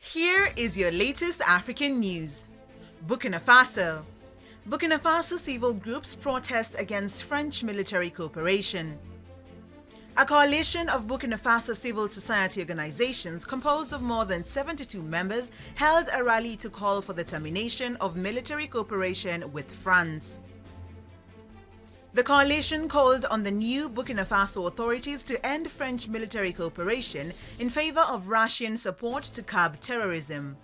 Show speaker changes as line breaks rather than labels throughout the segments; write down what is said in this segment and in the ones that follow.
Here is your latest African news. Burkina Faso. Burkina Faso civil groups protest against French military cooperation. A coalition of Burkina Faso civil society organizations composed of more than 72 members held a rally to call for the termination of military cooperation with France. The coalition called on the new Burkina Faso authorities to end French military cooperation in favor of Russian support to curb terrorism.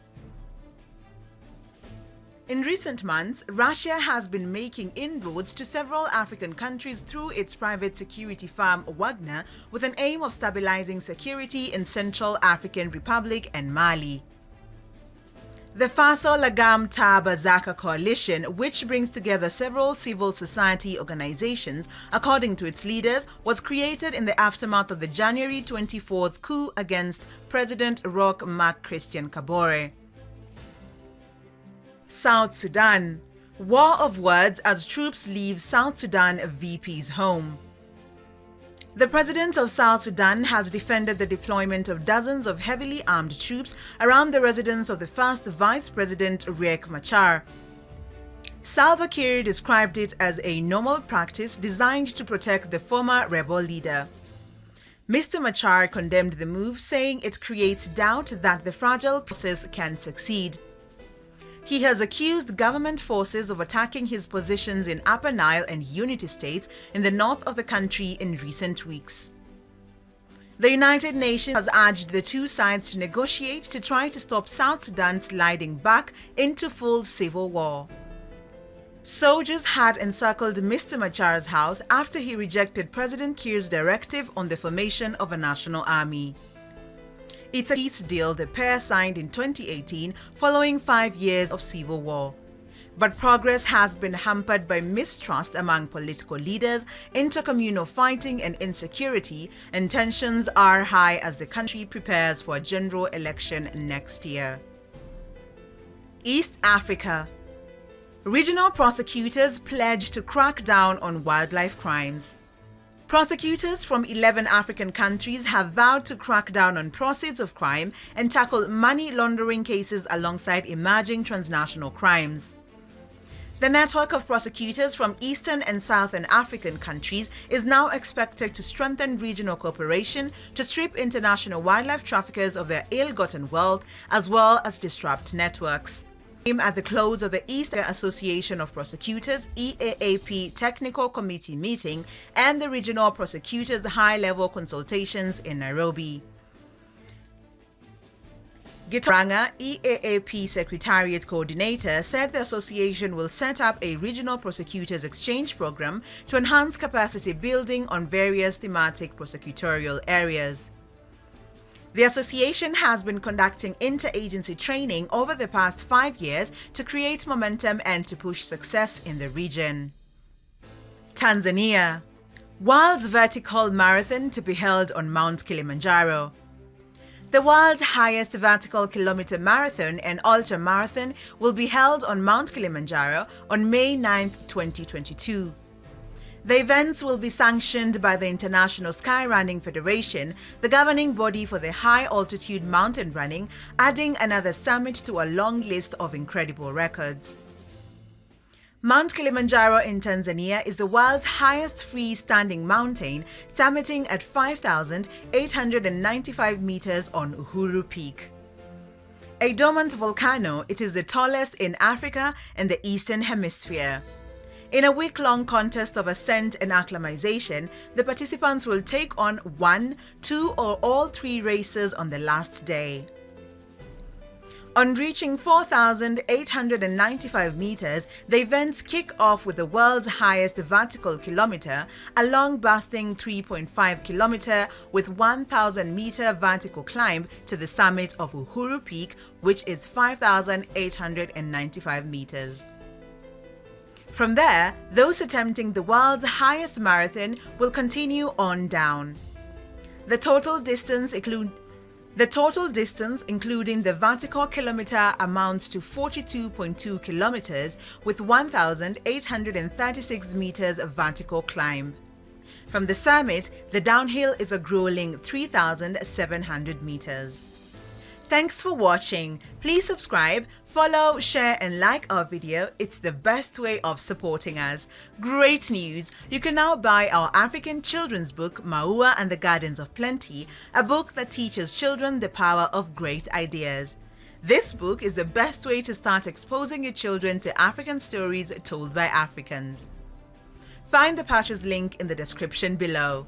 In recent months, Russia has been making inroads to several African countries through its private security firm Wagner with an aim of stabilizing security in Central African Republic and Mali. The Faso Lagam Tabazaka coalition, which brings together several civil society organizations, according to its leaders, was created in the aftermath of the January 24th coup against President Roch Marc Christian Kabore. South Sudan. War of words as troops leave South Sudan VP's home. The president of South Sudan has defended the deployment of dozens of heavily armed troops around the residence of the first vice president Riek Machar. Salva Kiir described it as a normal practice designed to protect the former rebel leader. Mr. Machar condemned the move, saying it creates doubt that the fragile process can succeed. He has accused government forces of attacking his positions in Upper Nile and Unity states in the north of the country in recent weeks. The United Nations has urged the two sides to negotiate to try to stop South Sudan sliding back into full civil war. Soldiers had encircled Mr. Machar's house after he rejected President Kiir's directive on the formation of a national army. It's a peace deal the pair signed in 2018 following 5 years of civil war. But progress has been hampered by mistrust among political leaders, intercommunal fighting and insecurity, and tensions are high as the country prepares for a general election next year. East Africa. Regional prosecutors pledge to crack down on wildlife crimes. Prosecutors from 11 African countries have vowed to crack down on proceeds of crime and tackle money laundering cases alongside emerging transnational crimes. The network of prosecutors from Eastern and Southern African countries is now expected to strengthen regional cooperation to strip international wildlife traffickers of their ill-gotten wealth as well as disrupt networks. At the close of the East Association of Prosecutors EAAP Technical Committee meeting and the Regional Prosecutors High-Level Consultations in Nairobi. Gitaranga, EAAP Secretariat Coordinator, said the association will set up a Regional Prosecutors Exchange program to enhance capacity building on various thematic prosecutorial areas. The association has been conducting interagency training over the past 5 years to create momentum and to push success in the region. Tanzania. World's vertical marathon to be held on Mount Kilimanjaro. The world's highest vertical kilometer marathon and ultra marathon will be held on Mount Kilimanjaro on May 9, 2022. The events will be sanctioned by the International Skyrunning Federation, the governing body for the high-altitude mountain running, adding another summit to a long list of incredible records. Mount Kilimanjaro in Tanzania is the world's highest freestanding mountain, summiting at 5,895 meters on Uhuru Peak. A dormant volcano, it is the tallest in Africa and the Eastern Hemisphere. In a week-long contest of ascent and acclimatization, the participants will take on 1, 2 or all 3 races on the last day. On reaching 4,895 meters, the events kick off with the world's highest vertical kilometer, a long-busting 3.5 kilometer with 1,000-meter vertical climb to the summit of Uhuru Peak, which is 5,895 meters. From there, those attempting the world's highest marathon will continue on down. The total distance, including the vertical kilometer, amounts to 42.2 kilometers with 1,836 meters of vertical climb. From the summit, the downhill is a grueling 3,700 meters. Thanks for watching. Please subscribe, follow, share and like our video. It's the best way of supporting us. Great news! You can now buy our African children's book, Maua and the Gardens of Plenty, a book that teaches children the power of great ideas. This book is the best way to start exposing your children to African stories told by Africans. Find the purchase link in the description below.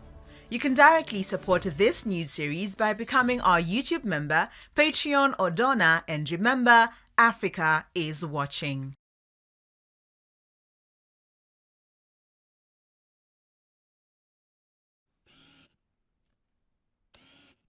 You can directly support this news series by becoming our YouTube member, Patreon or donor, and remember, Africa is watching.